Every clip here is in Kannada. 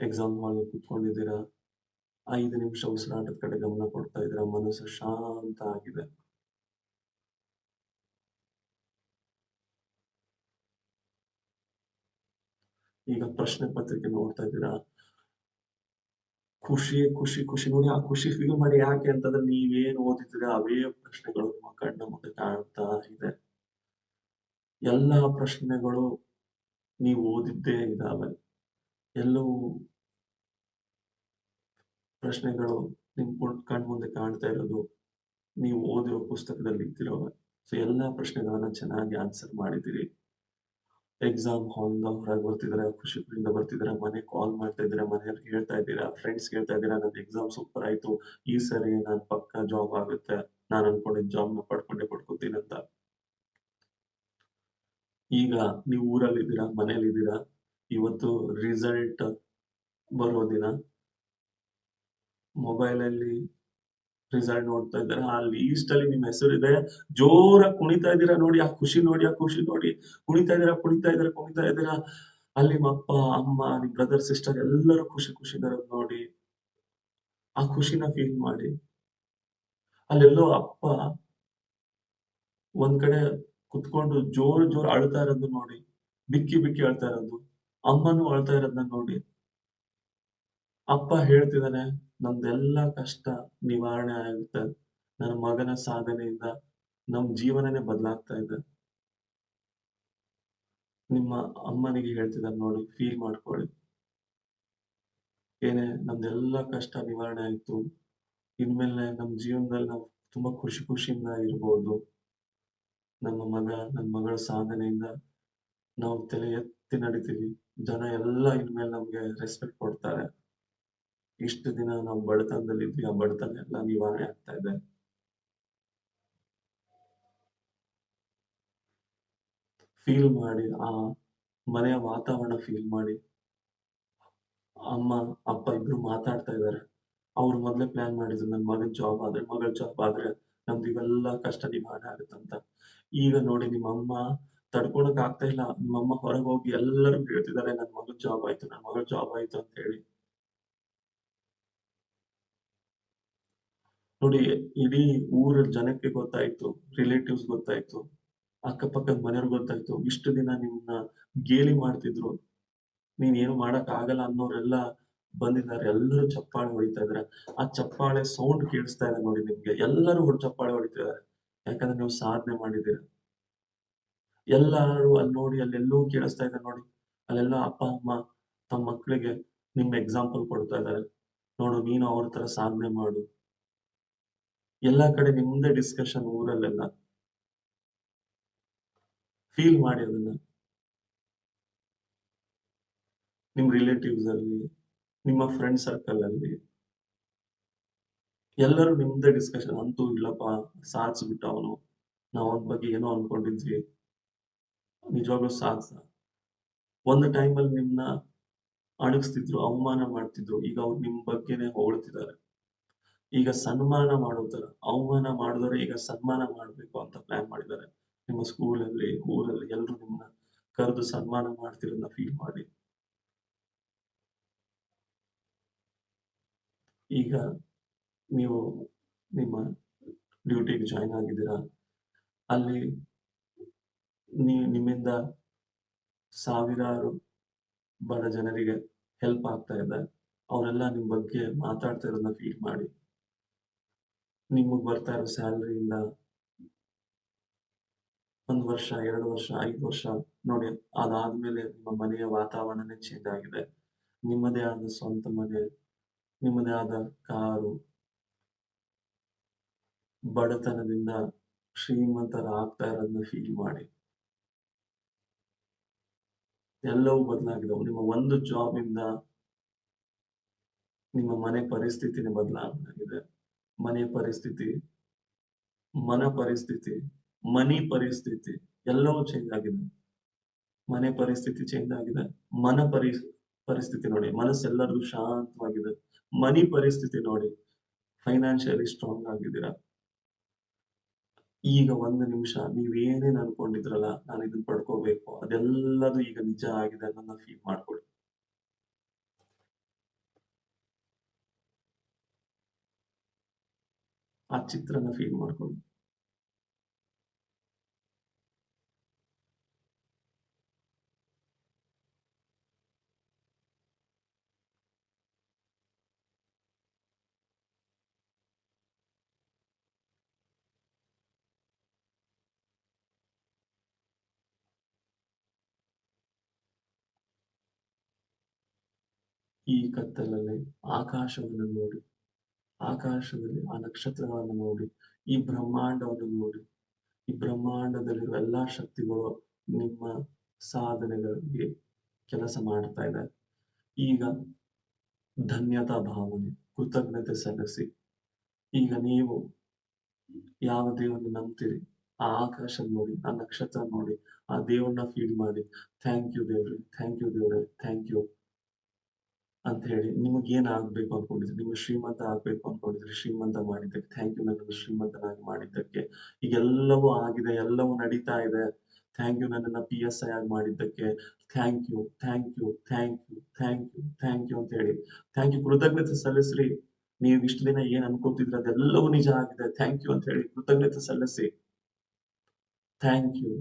ಎಕ್ಸಾಮ್ ಹಾಲ್ ಕುತ್ಕೊಂಡಿದ್ದೀರಾ, 5 ನಿಮಿಷ ಉಸಿರಾಟದ ಕಡೆ ಗಮನ ಕೊಡ್ತಾ ಇದ್ದೀರಾ, ಮನಸ್ಸು ಶಾಂತ ಆಗಿದೆ. ಈಗ ಪ್ರಶ್ನೆ ಪತ್ರಿಕೆ ನೋಡ್ತಾ ಇದ್ದೀರಾ, ಖುಷಿ ಖುಷಿ ಖುಷಿ ನೋಡಿ, ಆ ಖುಷಿ ಫೀಲ್ ಮಾಡಿ. ಯಾಕೆ ಅಂತಂದ್ರೆ ನೀವೇನ್ ಓದಿದ್ರೆ ಅವೇ ಪ್ರಶ್ನೆಗಳು ನಿಮ್ಮ ಕಣ್ಣ ಮುಂದೆ ಕಾಣ್ತಾ ಇದೆ. ಎಲ್ಲಾ ಪ್ರಶ್ನೆಗಳು ನೀವು ಓದಿದ್ದೇ ಇದಾವೆ. ಎಲ್ಲವೂ ಪ್ರಶ್ನೆಗಳು ನಿಮ್ ಕಣ್ಮುಂದೆ ಕಾಣ್ತಾ ಇರೋದು ನೀವು ಓದಿರೋ ಪುಸ್ತಕದಲ್ಲಿ ಇದ್ದಿರೋವೆ. ಸೊ ಎಲ್ಲಾ ಪ್ರಶ್ನೆಗಳನ್ನ ಚೆನ್ನಾಗಿ ಆನ್ಸರ್ ಮಾಡಿದ್ದೀರಿ. ಎಕ್ಸಾಮ್ ಹಾಲ್‌ನ ಹೊರಗೆ ಬರ್ತಿದ್ದೀರಾ, ಖುಷಿಯಿಂದ ಬರ್ತಿದ್ದೀರಾ, ಮನೆಗೆ ಕಾಲ್ ಮಾಡ್ತಾ ಇದ್ದೀರಾ, ಮನೆಯವ್ರಿಗೆ ಹೇಳ್ತಾ ಇದ್ದೀರಾ, ಫ್ರೆಂಡ್ಸ್‌ಗೆ ಹೇಳ್ತಾ ಇದ್ದೀರಾ, ನಂದು ಎಕ್ಸಾಮ್ ಸೂಪರ್ ಆಯ್ತು, ಈ ಸರಿ ನಾನ್ ಪಕ್ಕಾ ಜಾಬ್ ಆಗುತ್ತೆ, ನಾನ್ ಅನ್ಕೊಂಡಿದ್ದ ಜಾಬ್‌ನ ಪಡ್ಕೊತೀನಿ ಅಂತ. ಈಗ ನೀವು ಊರಲ್ಲಿದ್ದೀರಾ, ಮನೇಲಿದ್ದೀರಾ, ಇವತ್ತು ರಿಸಲ್ಟ್ ಬರೋ ದಿನ. ಮೊಬೈಲಲ್ಲಿ ರಿಸಲ್ಟ್ ನೋಡ್ತಾ ಇದ್ದೀರಾ, ಆ ಲೀಸ್ಟಲ್ಲಿ ನಿಮ್ ಹೆಸರಿದೆ. ಜೋರಾಗಿ ಕುಣಿತಾ ಇದ್ದೀರಾ ನೋಡಿ, ಆ ಖುಷಿ ನೋಡಿ, ಆ ಖುಷಿ ನೋಡಿ. ಕುಣಿತಾ ಇದ್ದೀರಾ, ಕುಣಿತಾ ಇದ್ದೀರಾ, ಕುಣಿತಾ ಇದ್ದೀರಾ. ಅಲ್ಲಿ ನಿಮ್ಮ ಅಪ್ಪ, ಅಮ್ಮ, ನಿಮ್ ಬ್ರದರ್, ಸಿಸ್ಟರ್ ಎಲ್ಲರೂ ಖುಷಿಯಿಂದ ನೋಡಿ. ಆ ಖುಷಿನ ಫೀಲ್ ಮಾಡಿ. ಅಲ್ಲೆಲ್ಲೋ ಅಪ್ಪ ಒಂದ್ ಕಡೆ ಕುತ್ಕೊಂಡು ಜೋರ್ ಅಳ್ತಾ ಇರೋದು ನೋಡಿ. ಬಿಕ್ಕಿ ಅಳ್ತಾ ಇರೋದು. ಅಮ್ಮನೂ ಅಳ್ತಾ ಇರೋದನ್ನ ನೋಡಿ. ಅಪ್ಪ ಹೇಳ್ತಿದಾನೆ, ನಮ್ದೆಲ್ಲಾ ಕಷ್ಟ ನಿವಾರಣೆ ಆಗುತ್ತೆ. ನನ್ನ ಮಗನ ಸಾಧನೆಯಿಂದ ನಮ್ ಜೀವನನೇ ಬದಲಾಗ್ತಾ ಇದೆ. ನಿಮ್ಮ ಅಮ್ಮನಿಗೆ ಹೇಳ್ತಿದಾರೆ ನೋಡಿ, ಫೀಲ್ ಮಾಡ್ಕೊಳ್ಳಿ. ಏನೇ ನಮ್ದೆಲ್ಲಾ ಕಷ್ಟ ನಿವಾರಣೆ ಆಯ್ತು. ಇನ್ಮೇಲೆ ನಮ್ ಜೀವನದಲ್ಲಿ ನಾವು ತುಂಬಾ ಖುಷಿಯಿಂದ ಇರ್ಬೋದು. ನನ್ ಮಗಳ ಸಾಧನೆಯಿಂದ ನಾವು ತಲೆ ಎತ್ತಿ ನಡಿತೀವಿ. ಜನ ಎಲ್ಲ ಇನ್ಮೇಲೆ ನಮ್ಗೆ ರೆಸ್ಪೆಕ್ಟ್ ಕೊಡ್ತಾರೆ. ಇಷ್ಟು ದಿನ ನಾವು ಬಡತನದಲ್ಲಿದ್ವಿ, ಆ ಬಡತನ ಎಲ್ಲ ನಿವಾರಣೆ ಆಗ್ತಾ ಇದೆ. ಫೀಲ್ ಮಾಡಿ, ಆ ಮನೆಯ ವಾತಾವರಣ ಫೀಲ್ ಮಾಡಿ. ಅಮ್ಮ, ಅಪ್ಪ ಇಬ್ರು ಮಾತಾಡ್ತಾ ಇದಾರೆ. ಅವ್ರು ಮೊದ್ಲೇ ಪ್ಲಾನ್ ಮಾಡಿದ್ರು, ನನ್ ಮಗನ್ ಜಾಬ್ ಆದ್ರೆ, ಮಗಳ ಜಾಬ್ ಆದ್ರೆ ನಮ್ದು ಇವೆಲ್ಲ ಕಷ್ಟ ನಿವಾರಣೆ ಆಗುತ್ತಂತ. ಈಗ ನೋಡಿ ನಿಮ್ಮಮ್ಮ ತಡ್ಕೊಳಕ್ ಆಗ್ತಾ ಇಲ್ಲ. ನಿಮ್ಮಮ್ಮ ಹೊರಗ್ ಹೋಗಿ ಎಲ್ಲರಿಗೂ ಹೇಳ್ತಿದ್ದಾರೆ, ನನ್ ಮಗನ್ ಜಾಬ್ ಆಯ್ತು, ನನ್ ಮಗಳ ಜಾಬ್ ಆಯ್ತು ಅಂತ ಹೇಳಿ. ನೋಡಿ, ಇಡೀ ಊರ ಜನಕ್ಕೆ ಗೊತ್ತಾಯ್ತು, ರಿಲೇಟಿವ್ಸ್ ಗೊತ್ತಾಯ್ತು, ಅಕ್ಕಪಕ್ಕದ ಮನೆಯವ್ರಿಗೆ ಗೊತ್ತಾಯ್ತು. ಇಷ್ಟು ದಿನ ನಿಮ್ನ ಗೇಲಿ ಮಾಡ್ತಿದ್ರು. ನೀನ್ ಏನು ಮಾಡಕ್ ಆಗಲ್ಲ ಅನ್ನೋರೆಲ್ಲ ಬಂದಿದ್ದಾರೆ. ಎಲ್ಲರೂ ಚಪ್ಪಾಳೆ ಹೊಡಿತಾ ಇದಾರೆ. ಆ ಚಪ್ಪಾಳೆ ಸೌಂಡ್ ಕೇಳಿಸ್ತಾ ಇದೆ ನೋಡಿ ನಿಮ್ಗೆ. ಎಲ್ಲರೂ ಚಪ್ಪಾಳೆ ಹೊಡಿತಿದ್ದಾರೆ. ಯಾಕಂದ್ರೆ ನೀವು ಸಾಧನೆ ಮಾಡಿದ್ದೀರ. ಎಲ್ಲಾರು ಅಲ್ಲಿ ನೋಡಿ, ಅಲ್ಲೆಲ್ಲೋ ಕೇಳಿಸ್ತಾ ಇದೆ ನೋಡಿ. ಅಲ್ಲೆಲ್ಲ ಅಪ್ಪ ಅಮ್ಮ ತಮ್ಮ ಮಕ್ಳಿಗೆ ನಿಮ್ ಎಕ್ಸಾಂಪಲ್ ಕೊಡ್ತಾ ಇದ್ದಾರೆ. ನೋಡು, ನೀನು ಅವ್ರ ತರ ಸಾಧನೆ ಮಾಡು. ಎಲ್ಲಾ ಕಡೆ ನಿಮ್ದೇ ಡಿಸ್ಕಷನ್ ಊರಲ್ಲೆಲ್ಲ. ಫೀಲ್ ಮಾಡಿ ಅದನ್ನ. ನಿಮ್ ರಿಲೇಟಿವ್ಸ್ ಅಲ್ಲಿ, ನಿಮ್ಮ ಫ್ರೆಂಡ್ ಸರ್ಕಲ್ ಅಲ್ಲಿ ಎಲ್ಲರೂ ನಿಮ್ದೇ ಡಿಸ್ಕಷನ್. ಅಂತೂ ಇಲ್ಲಪ್ಪ, ಸಾಧಿಸ್ಬಿಟ್ಟ ಅವನು. ನಾವ್ ಅವನ ಬಗ್ಗೆ ಏನೋ ಅನ್ಕೊಂಡಿದ್ವಿ, ನಿಜವಾಗ್ಲೂ ಸಾಧ್ಸ. ಒಂದು ಟೈಮಲ್ಲಿ ನಿಮ್ನ ಅಣಗಿಸ್ತಿದ್ರು, ಅವಮಾನ ಮಾಡ್ತಿದ್ರು. ಈಗ ಅವ್ರು ನಿಮ್ ಬಗ್ಗೆನೇ ಹೊಗಳ್ತಿದ್ದಾರೆ. ಈಗ ಸನ್ಮಾನ ಮಾಡೋ ತರ, ಅವಮಾನ ಮಾಡಿದವರು ಈಗ ಸನ್ಮಾನ ಮಾಡ್ಬೇಕು ಅಂತ ಪ್ಲಾನ್ ಮಾಡಿದ್ದಾರೆ. ನಿಮ್ಮ ಸ್ಕೂಲಲ್ಲಿ, ಊರಲ್ಲಿ ಎಲ್ರು ನಿಮ್ನ ಕರೆದು ಸನ್ಮಾನ ಮಾಡ್ತಿರೋದನ್ನ ಫೀಲ್ ಮಾಡಿ. ಈಗ ನೀವು ನಿಮ್ಮ ಡ್ಯೂಟಿಗೆ ಜಾಯಿನ್ ಆಗಿದ್ದೀರಾ. ಅಲ್ಲಿ ನಿಮ್ಮಿಂದ ಸಾವಿರಾರು ಬಡ ಜನರಿಗೆ ಹೆಲ್ಪ್ ಆಗ್ತಾ ಇದೆ. ಅವರೆಲ್ಲ ನಿಮ್ ಬಗ್ಗೆ ಮಾತಾಡ್ತಾ ಇರೋದನ್ನ ಫೀಲ್ ಮಾಡಿ. ನಿಮಗ್ ಬರ್ತಾ ಇರೋ ಸ್ಯಾಲರಿಯಿಂದ 1 ವರ್ಷ, 2 ವರ್ಷ, 5 ವರ್ಷ ನೋಡಿ, ಅದಾದ್ಮೇಲೆ ನಿಮ್ಮ ಮನೆಯ ವಾತಾವರಣನೇ ಚೇಂಜ್ ಆಗಿದೆ. ನಿಮ್ಮದೇ ಆದ ಸ್ವಂತ ಮನೆ, ನಿಮ್ಮದೇ ಆದ ಕಾರು, ಬಡತನದಿಂದ ಶ್ರೀಮಂತರಾಗ್ತಾ ಇರೋದನ್ನ ಫೀಲ್ ಮಾಡಿ. ಎಲ್ಲವೂ ಬದಲಾಗಿದವು. ನಿಮ್ಮ ಒಂದು ಜಾಬ್ ಇಂದ ನಿಮ್ಮ ಮನೆ ಪರಿಸ್ಥಿತಿನೇ ಬದಲಾಗಿದೆ. ಮನೆ ಪರಿಸ್ಥಿತಿ, ಮನ ಪರಿಸ್ಥಿತಿ, ಮನಿ ಪರಿಸ್ಥಿತಿ ಎಲ್ಲವೂ ಚೇಂಜ್ ಆಗಿದೆ. ಮನೆ ಪರಿಸ್ಥಿತಿ ಚೇಂಜ್ ಆಗಿದೆ. ಮನ ಪರಿಸ್ಥಿತಿ ನೋಡಿ, ಮನಸ್ಸೆಲ್ಲರಿಗೂ ಶಾಂತವಾಗಿದೆ. ಮನಿ ಪರಿಸ್ಥಿತಿ ನೋಡಿ, ಫೈನಾನ್ಷಿಯಲಿ ಸ್ಟ್ರಾಂಗ್ ಆಗಿದ್ದೀರಾ. ಈಗ ಒಂದು ನಿಮಿಷ ನೀವೇನೇನ್ ಅನ್ಕೊಂಡಿದ್ರಲ್ಲ, ನಾನು ಇದನ್ನ ಪಡ್ಕೋಬೇಕು, ಅದೆಲ್ಲದು ಈಗ ನಿಜ ಆಗಿದೆ ಅನ್ನೋದನ್ನ ಫೀಲ್ ಮಾಡ್ಕೊಳ್ಳಿ. ಆ ಚಿತ್ರನ ಫೀಲ್ ಮಾಡ್ಕೊಳ್ಳಿ. ಈ ಕತ್ತಲಲ್ಲಿ ಆಕಾಶವನ್ನು ನೋಡಿ, ಆಕಾಶದಲ್ಲಿ ಆ ನಕ್ಷತ್ರಗಳನ್ನು ನೋಡಿ, ಈ ಬ್ರಹ್ಮಾಂಡವನ್ನು ನೋಡಿ, ಈ ಬ್ರಹ್ಮಾಂಡದಲ್ಲಿರುವ ಎಲ್ಲಾ ಶಕ್ತಿಗಳು ನಿಮ್ಮ ಸಾಧನೆಗಳಿಗೆ ಕೆಲಸ ಮಾಡ್ತಾ ಇದೆ. ಈಗ ಧನ್ಯತಾ ಭಾವನೆ, ಕೃತಜ್ಞತೆ ಸಲ್ಲಿಸಿ. ಈಗ ನೀವು ಯಾವ ದೇವರನ್ನು ನಂಬ್ತೀರಿ, ಆ ಆಕಾಶ ನೋಡಿ, ಆ ನಕ್ಷತ್ರ ನೋಡಿ, ಆ ದೇವರನ್ನ ಫೀಲ್ ಮಾಡಿ. ಥ್ಯಾಂಕ್ ಯು ದೇವ್ರೆ, ಥ್ಯಾಂಕ್ ಯು ದೇವ್ರೆ, ಥ್ಯಾಂಕ್ ಯು ಅಂತ ಹೇಳಿ. ನಿಮಗೆ ಏನ್ ಆಗ್ಬೇಕು ಅನ್ಕೊಂಡಿದ್ರಿ, ನಿಮ್ಗೆ ಶ್ರೀಮಂತ ಆಗ್ಬೇಕು ಅನ್ಕೊಂಡಿದ್ರಿ, ಶ್ರೀಮಂತ ಮಾಡಿದ್ದಕ್ಕೆ ಥ್ಯಾಂಕ್ ಯು, ನನ್ನನ್ನು ಶ್ರೀಮಂತನಾಗಿ ಮಾಡಿದ್ದಕ್ಕೆ. ಈಗ ಎಲ್ಲವೂ ಆಗಿದೆ, ಎಲ್ಲವೂ ನಡೀತಾ ಇದೆ. ಥ್ಯಾಂಕ್ ಯು, ನನ್ನನ್ನ PSI ಆಗಿ ಮಾಡಿದ್ದಕ್ಕೆ thank you, thank you, thank you, thank you, thank you ಅಂತ ಹೇಳಿ. ಥ್ಯಾಂಕ್ ಯು, ಕೃತಜ್ಞತೆ ಸಲ್ಲಿಸ್ರಿ. ನೀವು ಇಷ್ಟು ದಿನ ಏನ್ ಅನ್ಕೋತಿದ್ರೆ ಅದೆಲ್ಲವೂ ನಿಜ ಆಗಿದೆ. ಥ್ಯಾಂಕ್ ಯು ಅಂತ ಹೇಳಿ ಕೃತಜ್ಞತೆ ಸಲ್ಲಿಸಿ. Thank you.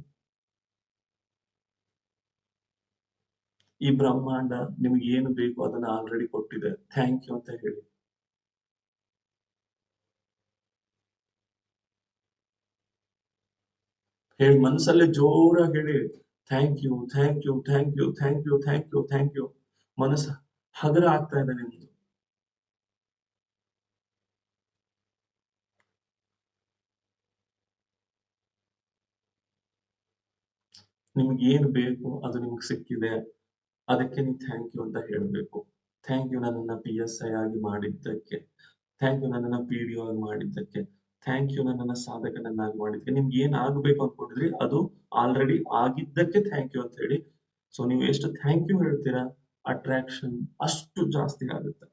ಈ ಬ್ರಹ್ಮಾಂಡ ನಿಮ್ಗೆ ಏನು ಬೇಕು ಅದನ್ನ ಆಲ್ರೆಡಿ ಕೊಟ್ಟಿದೆ. ಥ್ಯಾಂಕ್ ಯು ಅಂತ ಹೇಳಿ. ಹೇಳಿ, ಮನಸ್ಸಲ್ಲೇ ಜೋರಾಗಿ ಹೇಳಿ. Thank you, thank you, thank you, thank you, thank you, thank you. ಮನಸ್ಸು ಹಗರ ಆಗ್ತಾ ಇದೆ ನಿಮ್ದು. ನಿಮ್ಗೆ ಏನು ಬೇಕು ಅದು ನಿಮ್ಗೆ ಸಿಕ್ಕಿದೆ. ಅದಕ್ಕೆ ನೀವು ಥ್ಯಾಂಕ್ ಯು ಅಂತ ಹೇಳ್ಬೇಕು. ಥ್ಯಾಂಕ್ ಯು, ನನ್ನನ್ನ PSI ಆಗಿ ಮಾಡಿದ್ದಕ್ಕೆ. ಥ್ಯಾಂಕ್ ಯು, ನನ್ನನ್ನ PDO ಆಗಿ ಮಾಡಿದ್ದಕ್ಕೆ. ಥ್ಯಾಂಕ್ ಯು, ನನ್ನನ್ನ ಸಾಧಕನನ್ನಾಗಿ ಮಾಡಿದ್ದಕ್ಕೆ. ನಿಮ್ಗೆ ಏನ್ ಆಗ್ಬೇಕು ಅನ್ಕೊಂಡಿದ್ರಿ ಅದು ಆಲ್ರೆಡಿ ಆಗಿದ್ದಕ್ಕೆ ಥ್ಯಾಂಕ್ ಯು ಅಂತ ಹೇಳಿ. ಸೊ ನೀವು ಎಷ್ಟು ಥ್ಯಾಂಕ್ ಯು ಹೇಳ್ತೀರಾ, ಅಟ್ರಾಕ್ಷನ್ ಅಷ್ಟು ಜಾಸ್ತಿ ಆಗುತ್ತೆ.